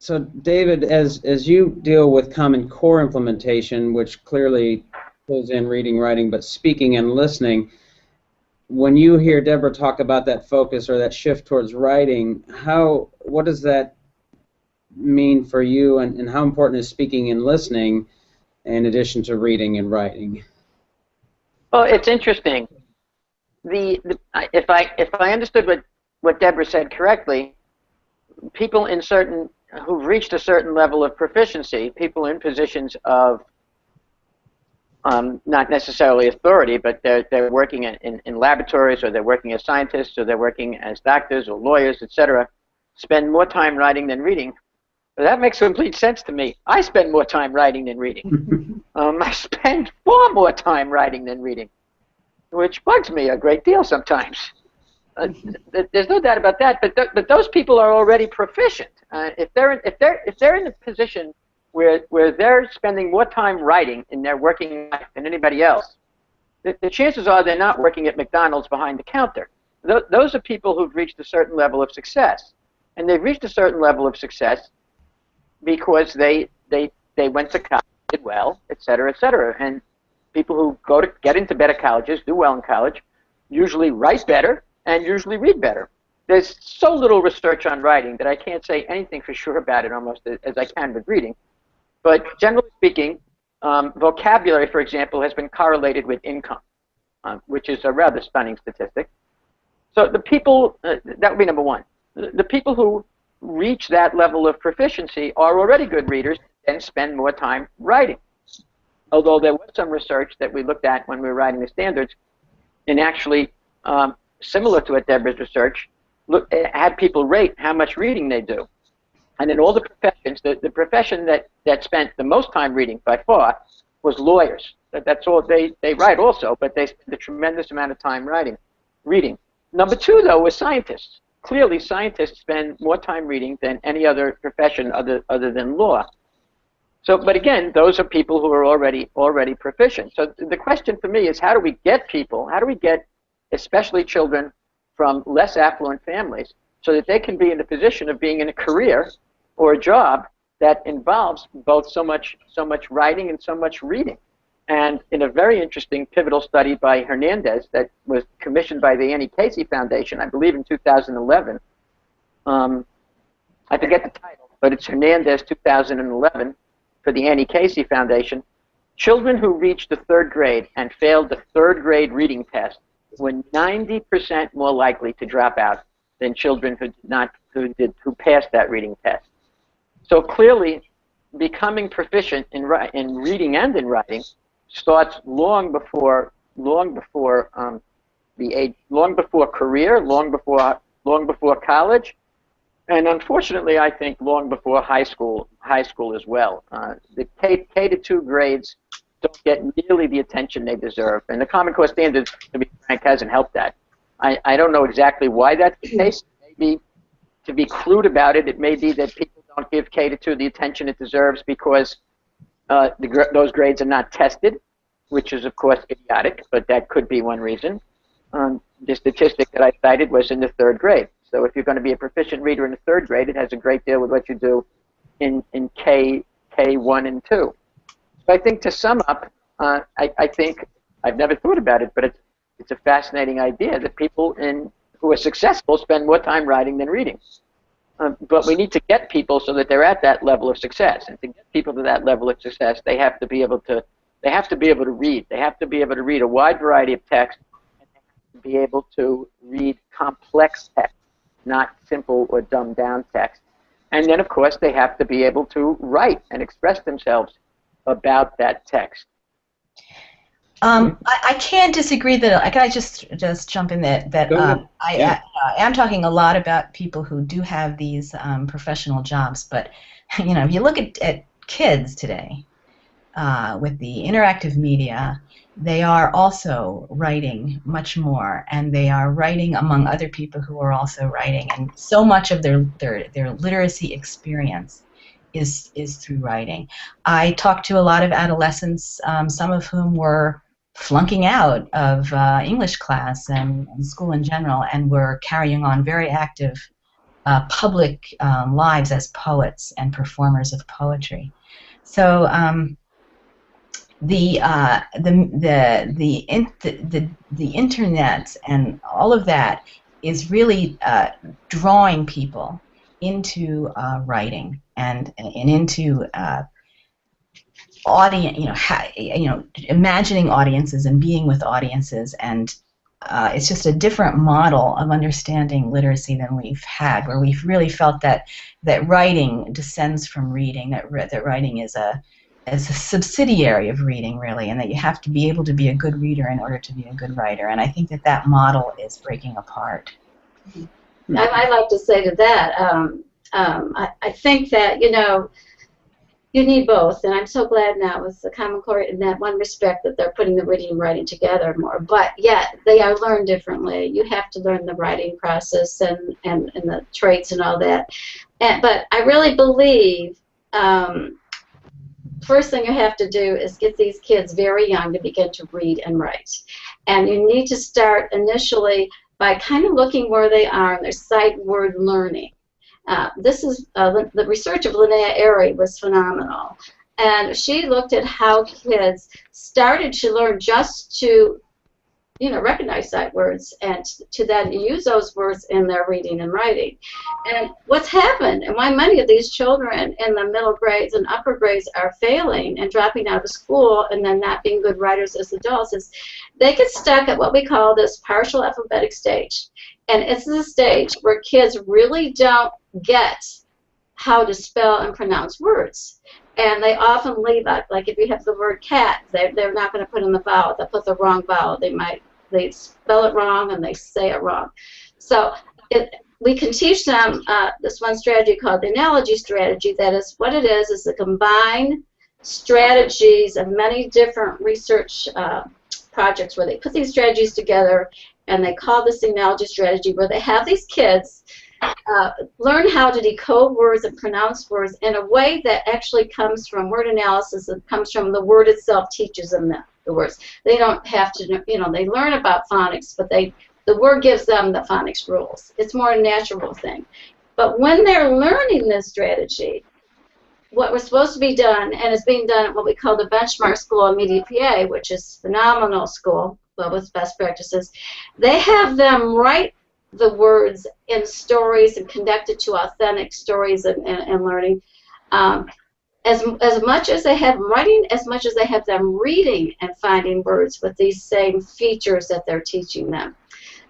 So David, as you deal with Common Core implementation, which clearly pulls in reading, writing, but speaking and listening, when you hear Deborah talk about that focus or that shift towards writing, what does that mean for you, and how important is speaking and listening in addition to reading and writing? Well, it's interesting. If I understood what Deborah said correctly, people who've reached a certain level of proficiency, people in positions of not necessarily authority, but they're working in laboratories, or they're working as scientists, or they're working as doctors or lawyers, etc., spend more time writing than reading. But that makes complete sense to me. I spend more time writing than reading. I spend far more time writing than reading, which bugs me a great deal sometimes. There's no doubt about that. But those people are already proficient. If they're in a position where they're spending more time writing in their working life than anybody else, the chances are they're not working at McDonald's behind the counter. Those are people who've reached a certain level of success, and they've reached a certain level of success because they went to college, did well, et cetera, and people who get into better colleges, do well in college, usually write better and usually read better. There's so little research on writing that I can't say anything for sure about it almost as I can with reading. But generally speaking, vocabulary, for example, has been correlated with income, which is a rather stunning statistic. So the people, that would be number one. The people who reach that level of proficiency are already good readers and spend more time writing. Although there was some research that we looked at when we were writing the standards, and actually, similar to what Deborah's research, had people rate how much reading they do. And in all the professions, the profession that spent the most time reading by far was lawyers. That's all they write also, but they spend a tremendous amount of time reading. Number two, though, was scientists. Clearly, scientists spend more time reading than any other profession other than law. So, but again, those are people who are already proficient. So the question for me is, how do we get especially children from less affluent families, so that they can be in the position of being in a career or a job that involves both so much writing and so much reading? And in a very interesting pivotal study by Hernandez that was commissioned by the Annie Casey Foundation, I believe in 2011, I forget the title, but it's Hernandez 2011 for the Annie Casey Foundation. Children who reached the third grade and failed the third grade reading test were 90% more likely to drop out than children who passed that reading test. So clearly, becoming proficient in reading and in writing starts long before career, long before college, and unfortunately, I think long before high school as well. The K-2 grades don't get nearly the attention they deserve, and the Common Core Standards, to be frank, hasn't helped that. I don't know exactly why that's the case. Maybe, to be crude about it, it may be that people don't give K-2 the attention it deserves because those grades are not tested, which is, of course, idiotic, but that could be one reason. The statistic that I cited was in the third grade. So if you're going to be a proficient reader in the third grade, it has a great deal with what you do in K1 and 2. So I think, to sum up, I think, I've never thought about it, but it's a fascinating idea that people who are successful spend more time writing than reading. But we need to get people so that they're at that level of success. And to get people to that level of success, they have to be able to read. They have to be able to read a wide variety of text, and they have to be able to read complex text, not simple or dumbed down text. And then, of course, they have to be able to write and express themselves about that text. I can't disagree that. Can I just jump in that I am talking a lot about people who do have these professional jobs, but if you look at kids today with the interactive media, they are also writing much more, and they are writing among other people who are also writing, and so much of their literacy experience is through writing. I talked to a lot of adolescents, some of whom were flunking out of English class and school in general, and were carrying on very active public lives as poets and performers of poetry. So the internet and all of that is really drawing people into writing and into imagining audiences and being with audiences, and it's just a different model of understanding literacy than we've had, where we've really felt that writing descends from reading, that writing is a subsidiary of reading, really, and that you have to be able to be a good reader in order to be a good writer. And I think that model is breaking apart. I'd like to say to that, I think that, you need both, and I'm so glad now with the Common Core in that one respect that they're putting the reading and writing together more, but yet they are learned differently. You have to learn the writing process and the traits and all that. But I really believe first thing you have to do is get these kids very young to begin to read and write. And you need to start initially by kind of looking where they are in their sight word learning. This is the research of Linnea Airy was phenomenal, and she looked at how kids started to learn just to, recognize sight words and to then use those words in their reading and writing. And what's happened, and why many of these children in the middle grades and upper grades are failing and dropping out of school and then not being good writers as adults, is they get stuck at what we call this partial alphabetic stage. And it's the stage where kids really don't get how to spell and pronounce words. And they often leave out, like if you have the word cat, they're not going to put in the vowel. They'll put the wrong vowel. They spell it wrong and they say it wrong. So we can teach them this one strategy called the analogy strategy. That is, what it is the combined strategies of many different research projects where they put these strategies together, and they call this the analogy strategy, where they have these kids learn how to decode words and pronounce words in a way that actually comes from word analysis. It comes from the word itself teaches them the words. They don't have to, they learn about phonics, but the word gives them the phonics rules. It's more a natural thing. But when they're learning this strategy, what was supposed to be done, and is being done at what we call the benchmark school at Media PA, which is a phenomenal school, but with best practices, they have them write the words in stories and connect it to authentic stories and learning. As much as they have writing, as much as they have them reading and finding words with these same features that they're teaching them.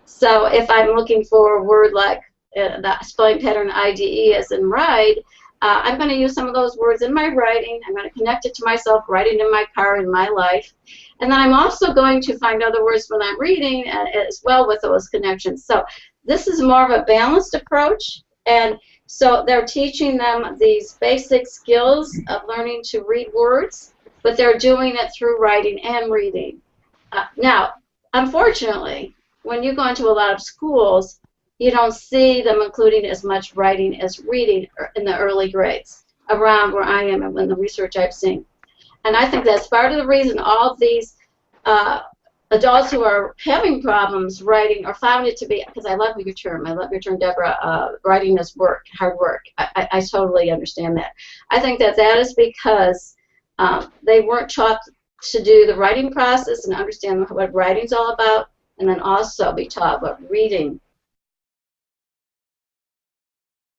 So if I'm looking for a word like the spelling pattern IDE as in ride, I'm going to use some of those words in my writing. I'm going to connect it to myself writing in my car in my life. And then I'm also going to find other words when I'm reading as well with those connections. So this is more of a balanced approach. And so they're teaching them these basic skills of learning to read words, but they're doing it through writing and reading. Now, unfortunately, when you go into a lot of schools, you don't see them including as much writing as reading in the early grades around where I am and in the research I've seen. And I think that's part of the reason all of these adults who are having problems writing or found it to be, because I love your term, Deborah, writing is work, hard work. I totally understand that. I think that is because they weren't taught to do the writing process and understand what writing's all about, and then also be taught what reading